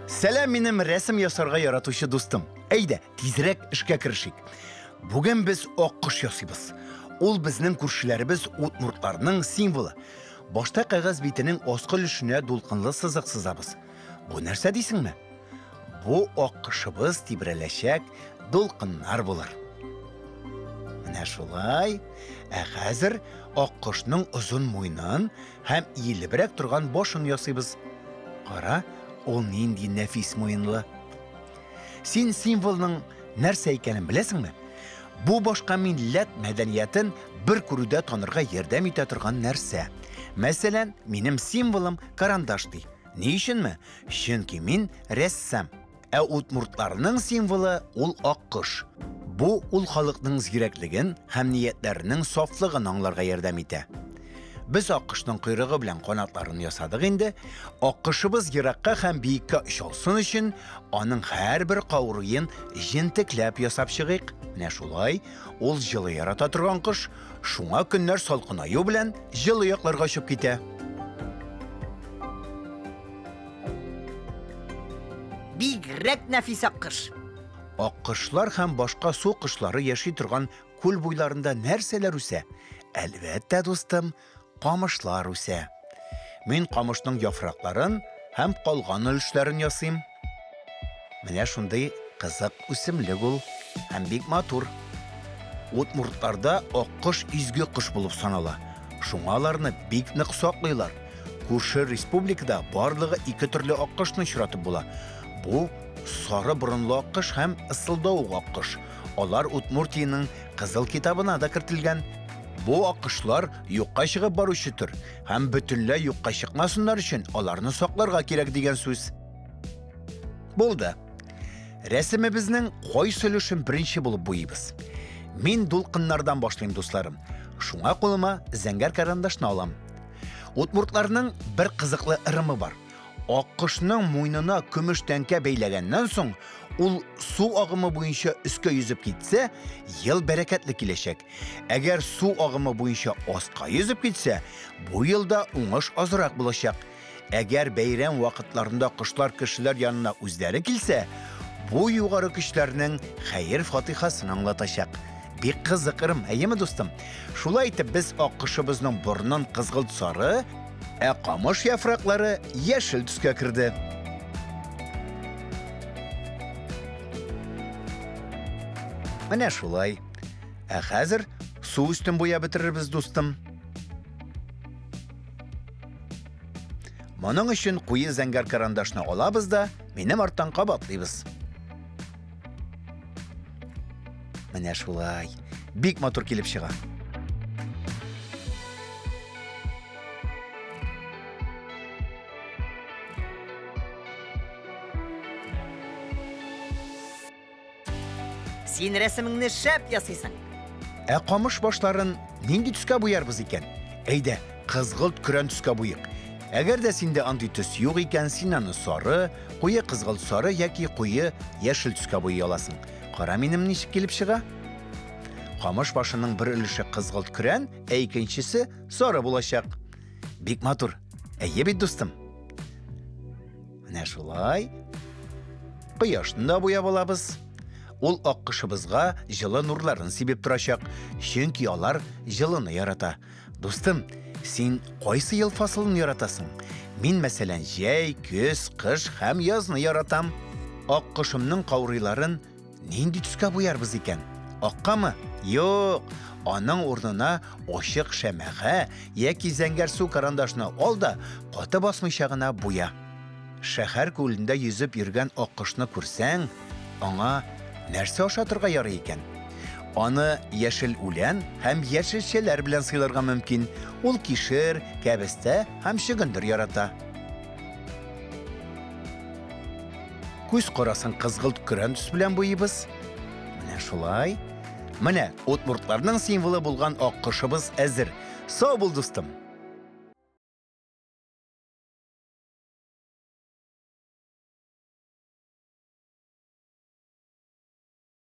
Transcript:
Сәлем минем рәсем ясарга яратучы дустым. Әйдә, тизрәк эшкә керешик. Бүген без аккош ясыйбыз. Ул безнең күршеләребез удмуртларның символы. Башта кагаз битенең аскы өлешенә дулкынлы сызык сызабыз. Бу нәрсә дисеңме? Бу аккошыбыз тибрәләчәк дулкыннар булыр. Менә шулай. Хәзер аккошның озын муйнын һәм иелебрәк торган башын ясыйбыз. Кара, ул нинди нәфис муйынлы. Син символның нәрсә икәнен беләсеңме? Бу башка милләт мәдәниятен бер күрүдә танырга ярдәм итә торган нәрсә. Мәсәлән, минем символым карандаш ди. Ни өченме? Чөнки мин рәссам. Ә удмуртларның символы ул аккош. Бу ул халыкның зирәклеген һәм ниятләренең сафлыгын аңларга ярдәм итә. Без аккошның койрыгы белән канатларын ясадык инде. Аккошыбыз еракка һәм биеккә очалсын өчен аның һәрбер кавырыен җентекләп ясап чыгыйк. Менә шулай, ул җылы ярата торган кош, шуңа көннәр салкынаю белән җылы якларга очып китә. Бигрәк нәфис аккош. Аккошлар һәм башка су кошлары яши торган күл буйларында нәрсәләр үсә? Әлбәттә, дустым, камышлар үсә. Мин камышның яфракларын һәм калган өлешләрен ясыйм. Менә шундый кызык үсемлек ул һәм бик матур. Удмуртларда аккош изге кош булып санала. Шуңа аларны бик нык саклыйлар. Күрше республикада барлыгы 2 төрле аккошны очратып була. Бу сары борынлы аккош һәм ысылдау аккош. Алар Удмуртиянең кызыл китабына да кертелгән. Бу аккошлар юкка чыгып баручы төр һәм бөтенләй юкка чыкмасыннар өчен аларны сакларга кирәк дигән сүз. Булды. Рәсемебезнең кайсы өлешен беренче булып буйбыз. Мин дулкыннардан башлыйм, дусларым. Шуңа кулыма зәңгәр карандашны алам. Удмуртларның бер кызыклы ырымы бар. Аккошның муйнына көмеш тәңкә бәйләгәннән соң, ул су агымы буенча өскә йөзеп китсә, ел бәрәкәтле киләчәк. Әгәр су агымы буенча астка йөзеп китсә, бу елда уңыш азрак булачак. Әгәр бәйрәм вакытларында кошлар кешеләр янына үзләре килсә, бу югары көчләрнең хәер фатихасын аңлатачак. Бик кызык ырым, әйеме, дустым? Шулай итеп, без аккошыбызның борынын кызгылт сары, ә камыш яфраклары яшел төскә керде. Менә шулай. Ә хәзер су өстен буяп бетерербез, дустым. Моның өчен куе зәңгәр карандашны алабыз да, минем арттан кабатлыйбыз. Менә шулай. Бик матур килеп чыга. Син рәсемеңне шәп ясыйсың. Ә камыш башларын нинди төскә буярбыз икән? Әйдә, кызгылт көрән төскә буйык. Әгәр дә синдә андый төс юк икән, син аны сары, куе кызгылт сары яки куе яшел төскә буй аласың. Кара минем ничек килеп чыга? Камыш башының бер өлеше кызгылт көрән, ә икенчесе сары булачак. Бик матур. Әйе бит, дустым. Менә шулай. Кояшны да буяп алабыз. Ул аккошыбызга җылы нурларын сибеп торачак, чөнки алар җылыны ярата. Дустым, син кайсы ел фасылын яратасың? Мин, мәсәлән, җәй, көз, кыш һәм язны яратам. Аккошымның каурыйларын нинди төскә буярбыз икән? Аккамы? Юк, аның урынына ачык шәмәгә яки зәңгәр су карандашны ал да, каты басмыйча гына буя. Шәһәр күлендә йөзеп йөргән аккошны күрсәң, аңа нәрсә ашатырга ярый икән? Аны яшел үлән һәм яшелчәләр белән сыйларга мөмкин. Ул кишер, кәбестә һәм чөгендер ярата. Күз карасын кызгылт көрән төс белән буйбыз. Менә шулай. Менә удмуртларның символы булган аккошыбыз әзер. Сау бул, дустым.